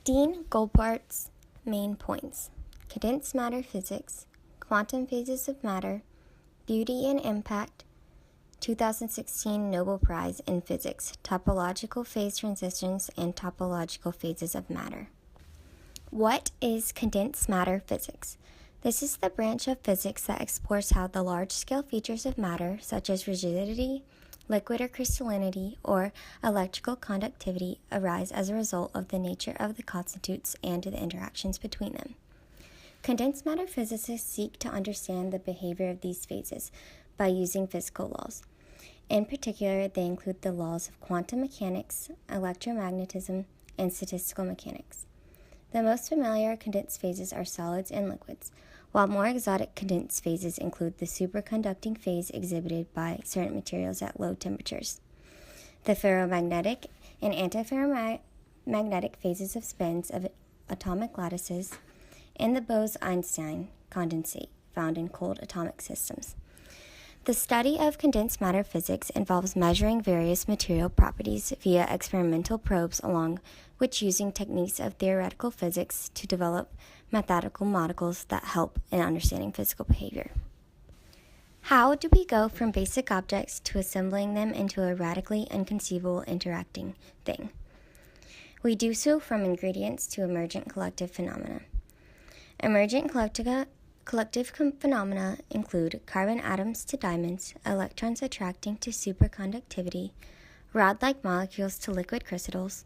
Dean Goldbart's main points: condensed matter physics, quantum phases of matter, beauty and impact, 2016 Nobel Prize in Physics, topological phase transitions and topological phases of matter. What is condensed matter physics? This is the branch of physics that explores how the large-scale features of matter, such as rigidity, liquid or crystallinity, or electrical conductivity, arise as a result of the nature of the constituents and the interactions between them. Condensed matter physicists seek to understand the behavior of these phases by using physical laws. In particular, they include the laws of quantum mechanics, electromagnetism, and statistical mechanics. The most familiar condensed phases are solids and liquids, while more exotic condensed phases include the superconducting phase exhibited by certain materials at low temperatures, the ferromagnetic and antiferromagnetic phases of spins of atomic lattices, and the Bose-Einstein condensate found in cold atomic systems. The study of condensed matter physics involves measuring various material properties via experimental probes, along with using techniques of theoretical physics to develop mathematical models that help in understanding physical behavior. How do we go from basic objects to assembling them into a radically inconceivable interacting thing? We do so from ingredients to emergent collective phenomena. Emergent collective phenomena include carbon atoms to diamonds, electrons attracting to superconductivity, rod-like molecules to liquid crystals,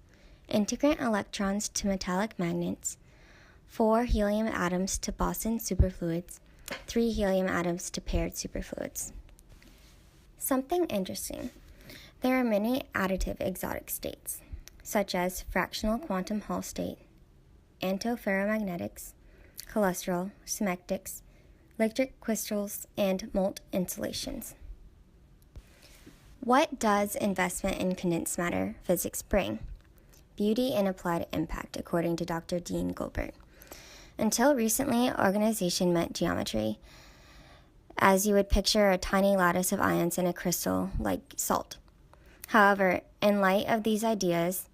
integrant electrons to metallic magnets, 4 helium atoms to boson superfluids, 3 helium atoms to paired superfluids. Something interesting. There are many additive exotic states, such as fractional quantum Hall state, antiferromagnetics, cholesterol, smectics, electric crystals, and molten insulations. What does investment in condensed matter physics bring? Beauty and applied impact, according to Dr. Dean Goldbart. Until recently, organization meant geometry, as you would picture a tiny lattice of ions in a crystal like salt. However, in light of these ideas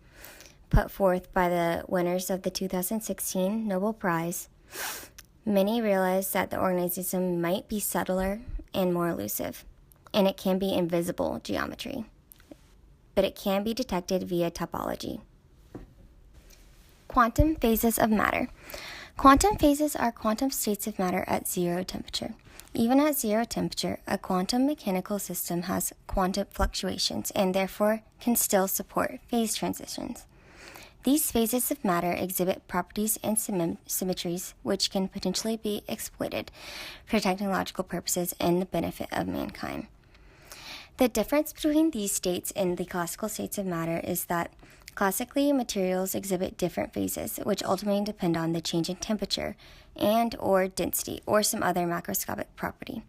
put forth by the winners of the 2016 Nobel Prize, many realized that the organism might be subtler and more elusive, and it can be invisible geometry, but it can be detected via topology. Quantum phases of matter. Quantum phases are quantum states of matter at zero temperature. Even at zero temperature, a quantum mechanical system has quantum fluctuations and therefore can still support phase transitions. These phases of matter exhibit properties and symmetries which can potentially be exploited for technological purposes and the benefit of mankind. The difference between these states and the classical states of matter is that classically, materials exhibit different phases, which ultimately depend on the change in temperature and/or density or some other macroscopic property,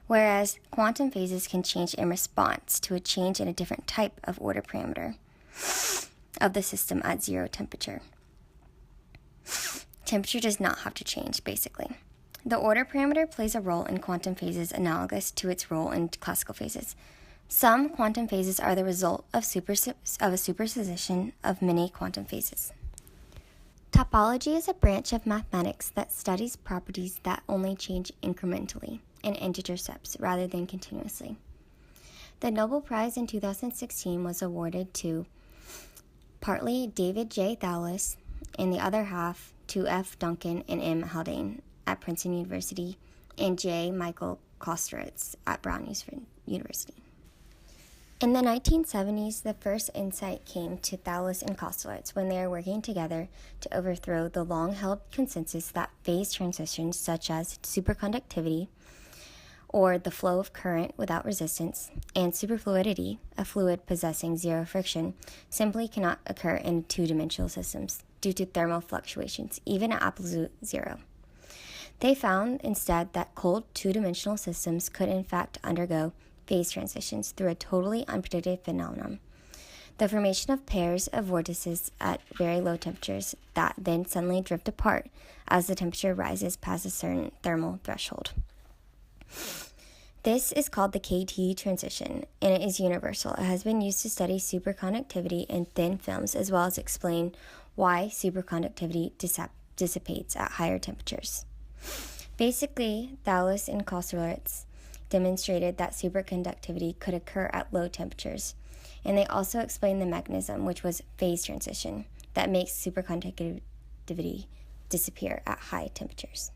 whereas quantum phases can change in response to a change in a different type of order parameter of the system at zero temperature. Temperature does not have to change, basically. The order parameter plays a role in quantum phases analogous to its role in classical phases. Some quantum phases are the result of a superposition of many quantum phases. Topology is a branch of mathematics that studies properties that only change incrementally in integer steps rather than continuously. The Nobel Prize in 2016 was awarded to partly David J. Thales and the other half to F. Duncan and M. Haldane at Princeton University and J. Michael Kosterlitz at Brown University. In the 1970s, the first insight came to Thales and Kosterlitz when they were working together to overthrow the long-held consensus that phase transitions such as superconductivity, or the flow of current without resistance, and superfluidity, a fluid possessing zero friction, simply cannot occur in two-dimensional systems due to thermal fluctuations, even at absolute zero. They found instead that cold two-dimensional systems could in fact undergo phase transitions through a totally unpredicted phenomenon, the formation of pairs of vortices at very low temperatures that then suddenly drift apart as the temperature rises past a certain thermal threshold. This is called the KT transition, and it is universal. It has been used to study superconductivity in thin films as well as explain why superconductivity dissipates at higher temperatures. Basically, Thouless and Kosterlitz demonstrated that superconductivity could occur at low temperatures, and they also explained the mechanism, which was phase transition, that makes superconductivity disappear at high temperatures.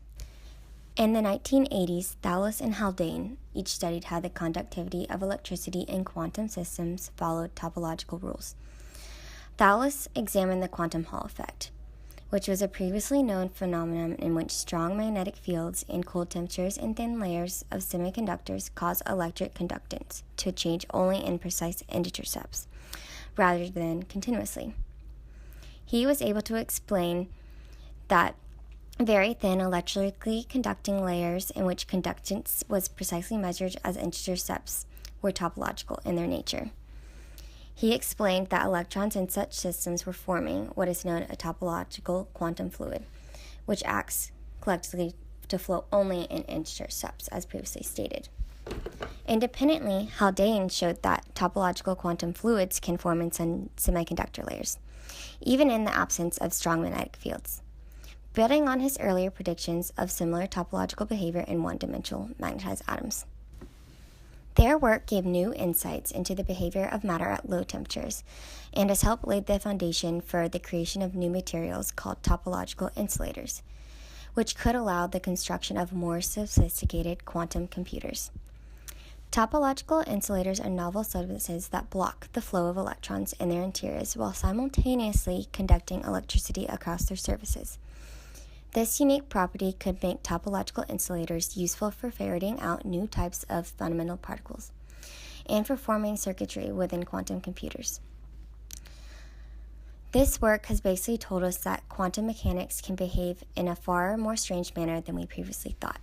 In the 1980s, Thouless and Haldane each studied how the conductivity of electricity in quantum systems followed topological rules. Thouless examined the quantum Hall effect, which was a previously known phenomenon in which strong magnetic fields and cold temperatures in thin layers of semiconductors cause electric conductance to change only in precise integer steps, rather than continuously. He was able to explain that very thin electrically conducting layers in which conductance was precisely measured as integer steps were topological in their nature. He explained that electrons in such systems were forming what is known as a topological quantum fluid, which acts collectively to flow only in integer steps, as previously stated. Independently, Haldane showed that topological quantum fluids can form in semiconductor layers, even in the absence of strong magnetic fields, building on his earlier predictions of similar topological behavior in one-dimensional magnetized atoms. Their work gave new insights into the behavior of matter at low temperatures and has helped lay the foundation for the creation of new materials called topological insulators, which could allow the construction of more sophisticated quantum computers. Topological insulators are novel substances that block the flow of electrons in their interiors while simultaneously conducting electricity across their surfaces. This unique property could make topological insulators useful for ferreting out new types of fundamental particles and for forming circuitry within quantum computers. This work has basically told us that quantum mechanics can behave in a far more strange manner than we previously thought.